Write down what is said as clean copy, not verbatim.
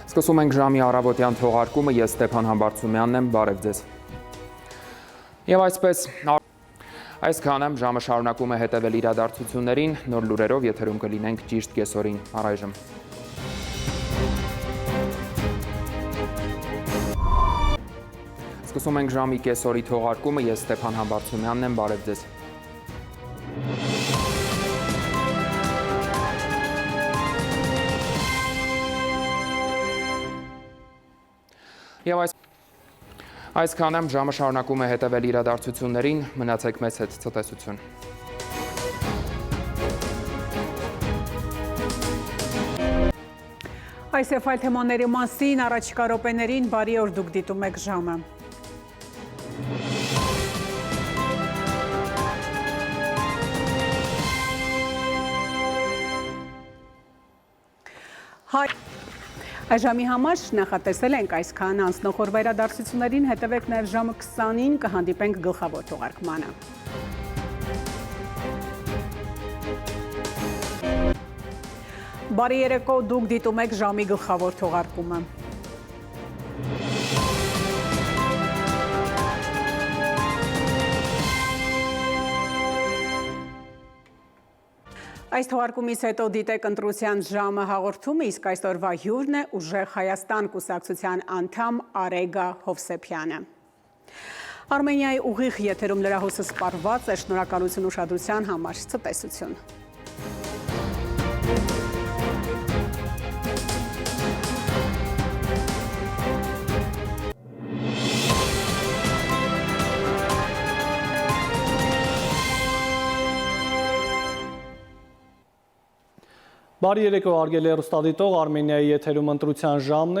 Սկսում ենք ժամի առավոտյան թողարկումը, ես Ստեփան Համբարձումյանն եմ, բարև ձեզ։ Եվ այսպես, այսքանը ժամը շարունակում է հետևել իրադարձություններին, նոր լուրերով եթերում կլինենք ճիշտ կեսօրին, առայժմ։ Սկսում ենք ժամի կեսօրի թողարկումը, ես Ստեփան Համբարձումյանն եմ, բարև ձեզ։ Եվ այսքանը ժամը շարունակում է հետևել իրադարձություններին, մնացեք մեզ հետ, ցտեսություն։ Այս եւ այլ թեմաների մասին առաջիկա րոպեներին բարի օր, դուք դիտում եք ժամը։ Այժմի համար նախատեսել ենք այսքան, անցնող օրվա իրադարձություններին հետևեք նաև ժամը 20-ին կհանդիպենք գլխավոր թողարկմանը։ Բարի երեկո, դուք դիտում եք ժամի գլխավոր թողարկումը։ Այս թողարկումից հետո դիտեք ընտրության ժամը հաղորդումը, իսկ այսօրվա հյուրն է Ուժեղ Հայաստան կուսակցության անդամ Արեգա Հովսեփյանը։ Արմենիայի ուղիղ եթերում լրահոսը սպառված է, շնորհակալություն ուշադրության համար, ցտեսություն։ Բարի երեկո, հարգելի հեռուստադիտող, Արմենիայի եթերում ընտրության ժամն է։